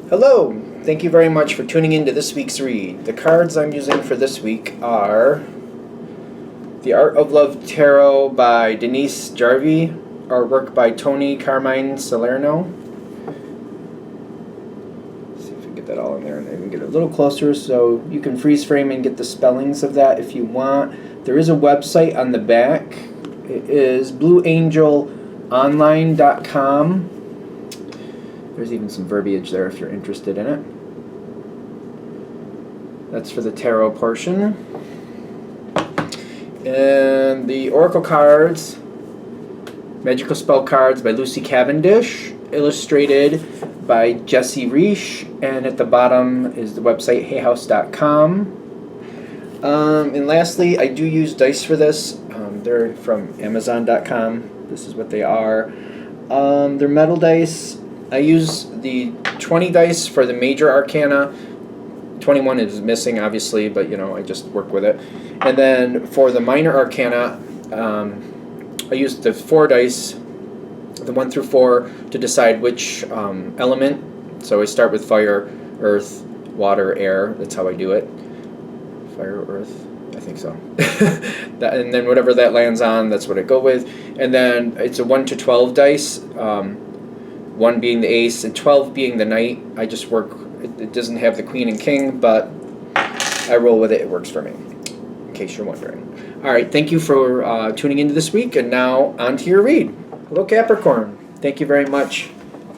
Hello! Thank you very much for tuning in to this week's read. The cards I'm using for this week are The Art of Love Tarot by Denise Jarvie, artwork by Tony Carmine Salerno. See if we can get that all in there and then get it a little closer so you can freeze frame and get the spellings of that if you want. There is a website on the back. It is blueangelonline.com. There's even some verbiage there if you're interested in it. That's for the tarot portion. And the Oracle cards, Magical Spell Cards by Lucy Cavendish, illustrated by Jesse Reish, and at the bottom is the website hayhouse.com. And lastly, I do use dice for this. They're from amazon.com. This is what they are. They're metal dice. I use the 20 dice for the major arcana. 21 is missing, obviously, but I just work with it. And then for the minor arcana, I use the 4 dice, the 1 through 4, to decide which element. So I start with fire, earth, water, air. That's how I do it. Fire, earth, I think so. And then whatever that lands on, that's what I go with. And then it's a 1 to 12 dice. 1 being the ace and 12 being the knight. I just work, it doesn't have the queen and king, but I roll with it. It works for me, in case you're wondering. All right, thank you for tuning into this week, and now on to your read. Hello, Capricorn. Thank you very much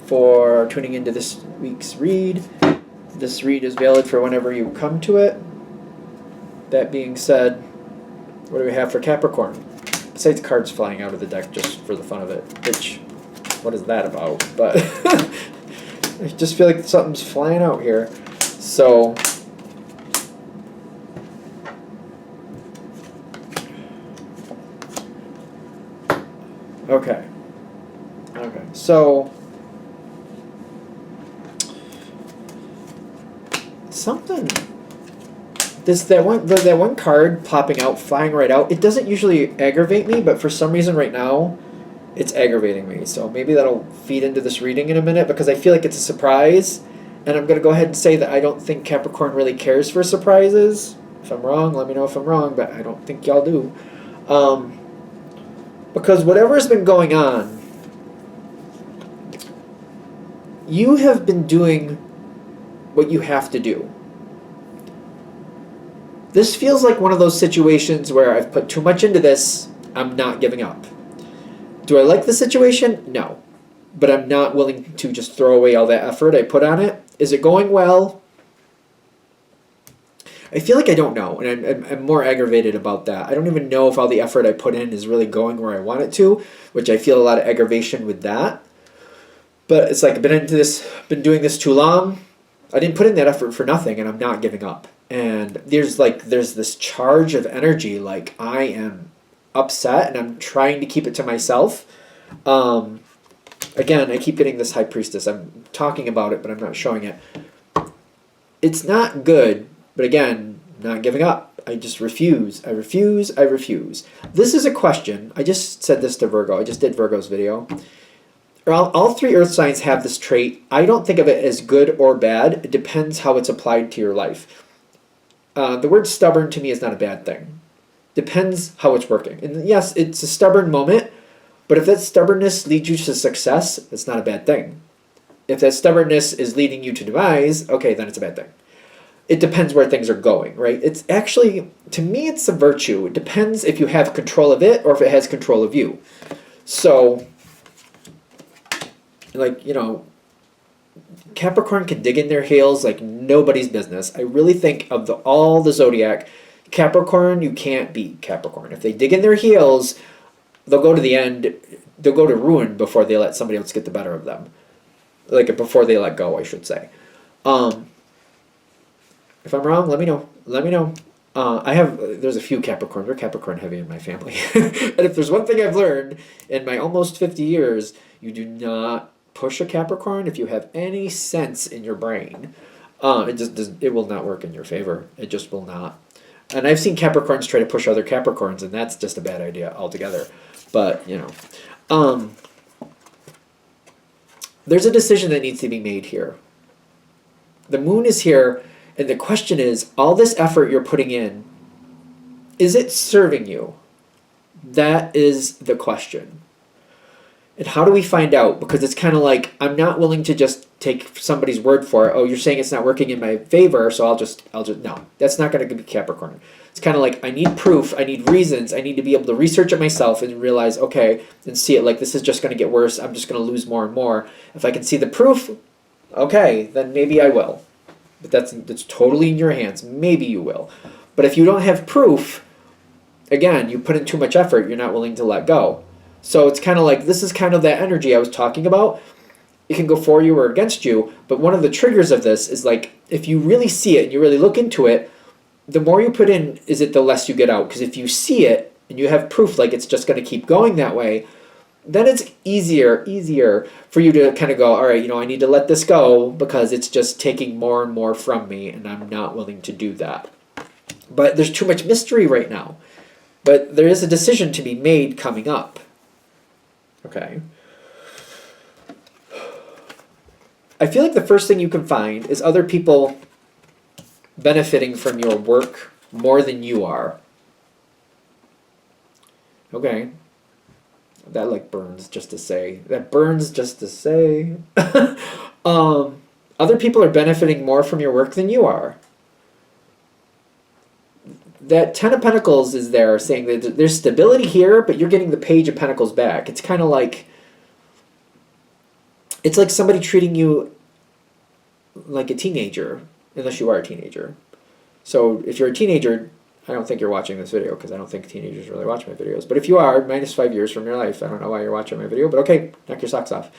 for tuning into this week's read. This read is valid for whenever you come to it. That being said, what do we have for Capricorn? Besides cards flying out of the deck just for the fun of it, which... what is that about? But I just feel like something's flying out here. So okay. So something. That one card popping out, flying right out. It doesn't usually aggravate me, but for some reason right now, it's aggravating me. So maybe that'll feed into this reading in a minute because I feel like it's a surprise. And I'm going to go ahead and say that I don't think Capricorn really cares for surprises. If I'm wrong, let me know if I'm wrong, but I don't think y'all do. Because whatever's been going on, you have been doing what you have to do. This feels like one of those situations where I've put too much into this, I'm not giving up. Do I like the situation? No. But I'm not willing to just throw away all that effort I put on it. Is it going well? I feel like I don't know, and I'm more aggravated about that. I don't even know if all the effort I put in is really going where I want it to, which I feel a lot of aggravation with that. But it's like I've been doing this too long. I didn't put in that effort for nothing, and I'm not giving up. And there's this charge of energy, like I am upset and I'm trying to keep it to myself. Again, I keep getting this High Priestess. I'm talking about it, but I'm not showing it. It's not good, but again, not giving up. I just refuse. I refuse. This is a question. I just said this to Virgo. I just did Virgo's video. All 3 earth signs have this trait. I don't think of it as good or bad. It depends how it's applied to your life. The word stubborn to me is not a bad thing. Depends how it's working. And yes, it's a stubborn moment, but if that stubbornness leads you to success, it's not a bad thing. If that stubbornness is leading you to demise, okay, then it's a bad thing. It depends where things are going, right? It's actually, to me, it's a virtue. It depends if you have control of it or if it has control of you. So, Capricorn can dig in their heels like nobody's business. I really think of all the zodiac, Capricorn, you can't beat Capricorn. If they dig in their heels, they'll go to the end. They'll go to ruin before they let somebody else get the better of them. Like before they let go, I should say. If I'm wrong, let me know. There's a few Capricorn. We're Capricorn heavy in my family. And if there's one thing I've learned in my almost 50 years, you do not push a Capricorn if you have any sense in your brain. It will not work in your favor. It just will not. And I've seen Capricorns try to push other Capricorns, and that's just a bad idea altogether. But, there's a decision that needs to be made here. The moon is here, and the question is, all this effort you're putting in, is it serving you? That is the question. And how do we find out? Because it's kind of like, I'm not willing to just take somebody's word for it. Oh, you're saying it's not working in my favor, so I'll just, no. That's not going to be Capricorn. It's kind of like, I need proof, I need reasons, I need to be able to research it myself and realize, okay, and see it like this is just going to get worse, I'm just going to lose more and more. If I can see the proof, okay, then maybe I will. But that's totally in your hands. Maybe you will. But if you don't have proof, again, you put in too much effort, you're not willing to let go. So it's kind of like, this is kind of that energy I was talking about. It can go for you or against you, but one of the triggers of this is like, if you really see it and you really look into it, the more you put in, is it the less you get out. Because if you see it and you have proof like it's just going to keep going that way, then it's easier for you to kind of go, all right, I need to let this go because it's just taking more and more from me and I'm not willing to do that. But there's too much mystery right now. But there is a decision to be made coming up. Okay. I feel like the first thing you can find is other people benefiting from your work more than you are. Okay. That like burns just to say. That burns just to say. Other people are benefiting more from your work than you are. That Ten of Pentacles is there saying that there's stability here, but you're getting the Page of Pentacles back. It's kind of like, it's like somebody treating you like a teenager, unless you are a teenager. So if you're a teenager, I don't think you're watching this video because I don't think teenagers really watch my videos. But if you are, minus 5 years from your life, I don't know why you're watching my video, but okay, knock your socks off.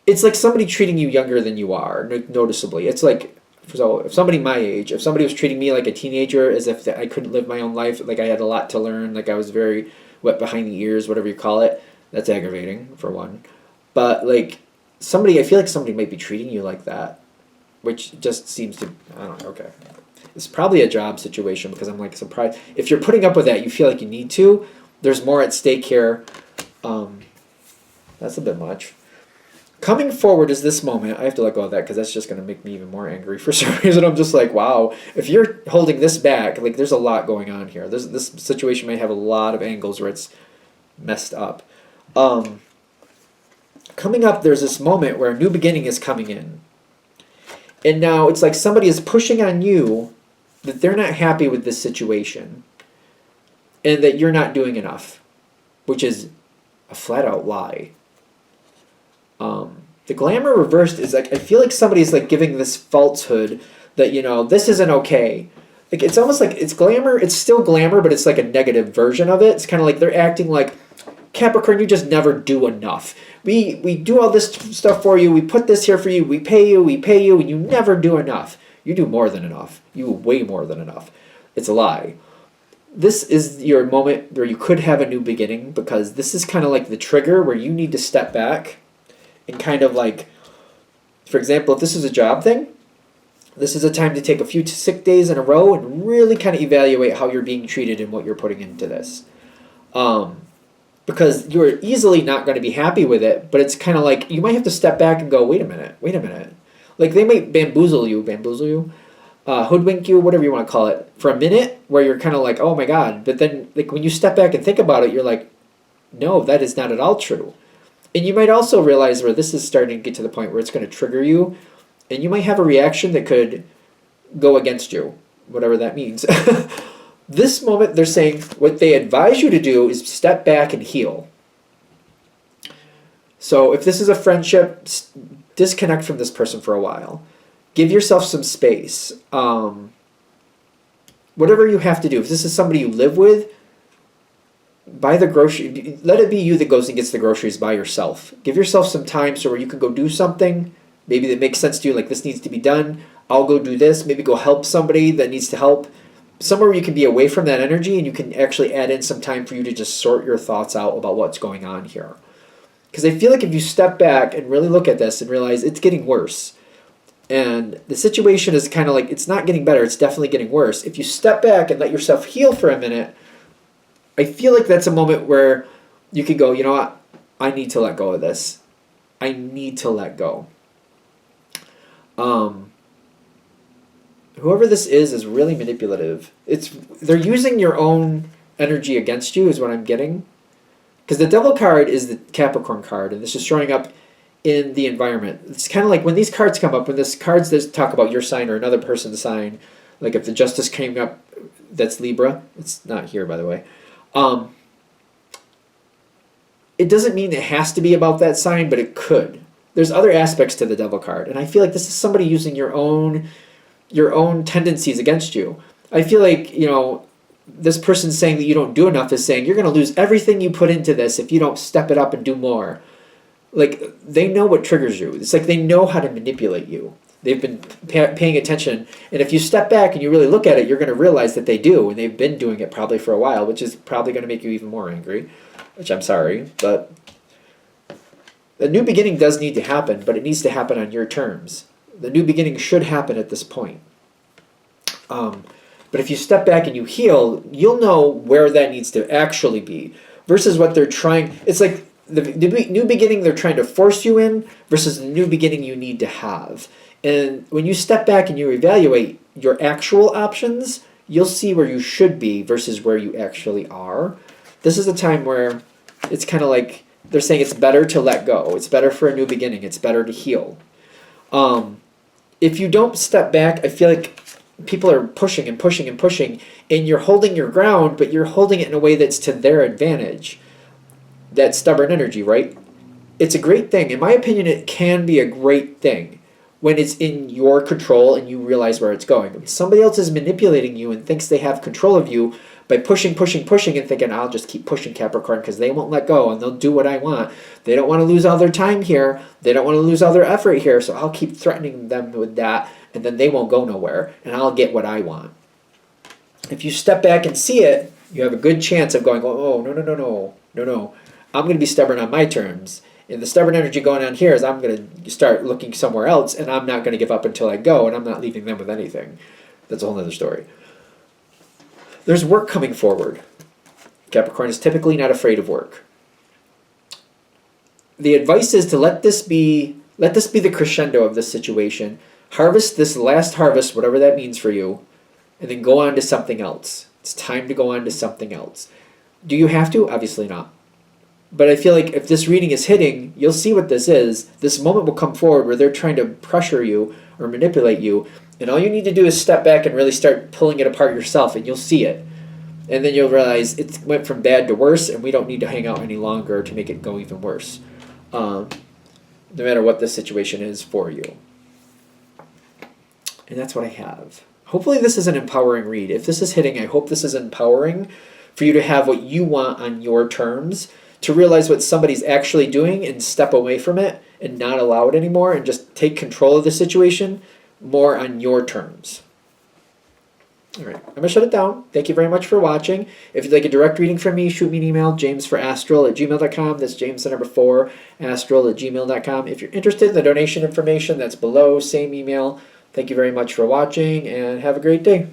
It's like somebody treating you younger than you are, noticeably. It's like, so if somebody my age, if somebody was treating me like a teenager, as if I couldn't live my own life, like I had a lot to learn, like I was very wet behind the ears, whatever you call it, that's aggravating, for one. But like, I feel like somebody might be treating you like that, which just seems to, I don't know, okay. It's probably a job situation because I'm like surprised. If you're putting up with that, you feel like you need to, there's more at stake here. That's a bit much. Coming forward is this moment. I have to let go of that because that's just going to make me even more angry for some reason. I'm just like, wow, if you're holding this back, like there's a lot going on here. This situation may have a lot of angles where it's messed up. Coming up, there's this moment where a new beginning is coming in. And now it's like somebody is pushing on you that they're not happy with this situation and that you're not doing enough, which is a flat out lie. The glamour reversed is like, I feel like somebody's like giving this falsehood that, this isn't okay. Like, it's almost like it's glamour. It's still glamour, but it's like a negative version of it. It's kind of like they're acting like, Capricorn, you just never do enough. We do all this stuff for you. We put this here for you. We pay you, and you never do enough. You do more than enough. You do way more than enough. It's a lie. This is your moment where you could have a new beginning because this is kind of like the trigger where you need to step back and kind of like, for example, if this is a job thing, this is a time to take a few sick days in a row and really kind of evaluate how you're being treated and what you're putting into this. Because you're easily not going to be happy with it, but it's kind of like you might have to step back and go, wait a minute. Like they might bamboozle you, hoodwink you, whatever you want to call it, for a minute where you're kind of like, oh my God. But then like when you step back and think about it, you're like, no, that is not at all true. And you might also realize where this is starting to get to the point where it's going to trigger you, and you might have a reaction that could go against you, whatever that means. This moment, they're saying what they advise you to do is step back and heal. So if this is a friendship, disconnect from this person for a while. Give yourself some space. Whatever you have to do. If this is somebody you live with, buy the grocery. Let it be you that goes and gets the groceries by yourself. Give yourself some time so where you can go do something. Maybe that makes sense to you, like this needs to be done. I'll go do this. Maybe go help somebody that needs to help. Somewhere where you can be away from that energy and you can actually add in some time for you to just sort your thoughts out about what's going on here. Because I feel like if you step back and really look at this and realize it's getting worse, and the situation is kind of like, it's not getting better, it's definitely getting worse. If you step back and let yourself heal for a minute, I feel like that's a moment where you can go, you know what, I need to let go of this. I need to let go. Whoever this is really manipulative. They're using your own energy against you is what I'm getting. Because the Devil card is the Capricorn card, and this is showing up in the environment. It's kind of like when these cards come up, when this cards that talk about your sign or another person's sign, like if the Justice came up, that's Libra. It's not here, by the way. It doesn't mean it has to be about that sign, but it could. There's other aspects to the Devil card, and I feel like this is somebody using your own tendencies against you. I feel like, this person saying that you don't do enough is saying you're going to lose everything you put into this if you don't step it up and do more. Like, they know what triggers you. It's like they know how to manipulate you. They've been paying attention, and if you step back and you really look at it, you're going to realize that they do, and they've been doing it probably for a while, which is probably going to make you even more angry, which I'm sorry, but a new beginning does need to happen, but it needs to happen on your terms. The new beginning should happen at this point. But if you step back and you heal, you'll know where that needs to actually be versus what they're trying. It's like the new beginning they're trying to force you in versus the new beginning you need to have. And when you step back and you evaluate your actual options, you'll see where you should be versus where you actually are. This is a time where it's kind of like they're saying it's better to let go. It's better for a new beginning. It's better to heal. If you don't step back, I feel like people are pushing and pushing and pushing, and you're holding your ground, but you're holding it in a way that's to their advantage. That stubborn energy, right? It's a great thing. In my opinion, it can be a great thing when it's in your control and you realize where it's going. If somebody else is manipulating you and thinks they have control of you by pushing, pushing, pushing, and thinking, I'll just keep pushing, Capricorn, because they won't let go and they'll do what I want. They don't want to lose all their time here. They don't want to lose all their effort here, so I'll keep threatening them with that, and then they won't go nowhere, and I'll get what I want. If you step back and see it, you have a good chance of going, oh, no. I'm going to be stubborn on my terms. And the stubborn energy going on here is I'm going to start looking somewhere else, and I'm not going to give up until I go, and I'm not leaving them with anything. That's a whole other story. There's work coming forward. Capricorn is typically not afraid of work. The advice is to let this be the crescendo of this situation. Harvest this last harvest, whatever that means for you, and then go on to something else. It's time to go on to something else. Do you have to? Obviously not. But I feel like if this reading is hitting, you'll see what this is. This moment will come forward where they're trying to pressure you or manipulate you. And all you need to do is step back and really start pulling it apart yourself, and you'll see it. And then you'll realize it went from bad to worse, and we don't need to hang out any longer to make it go even worse. No matter what the situation is for you. And that's what I have. Hopefully this is an empowering read. If this is hitting, I hope this is empowering for you to have what you want on your terms, to realize what somebody's actually doing and step away from it and not allow it anymore and just take control of the situation more on your terms. All right, I'm going to shut it down. Thank you very much for watching. If you'd like a direct reading from me, shoot me an email, jamesforastral@gmail.com. That's James, the number 4, astral@gmail.com. If you're interested in the donation information, that's below, same email. Thank you very much for watching, and have a great day.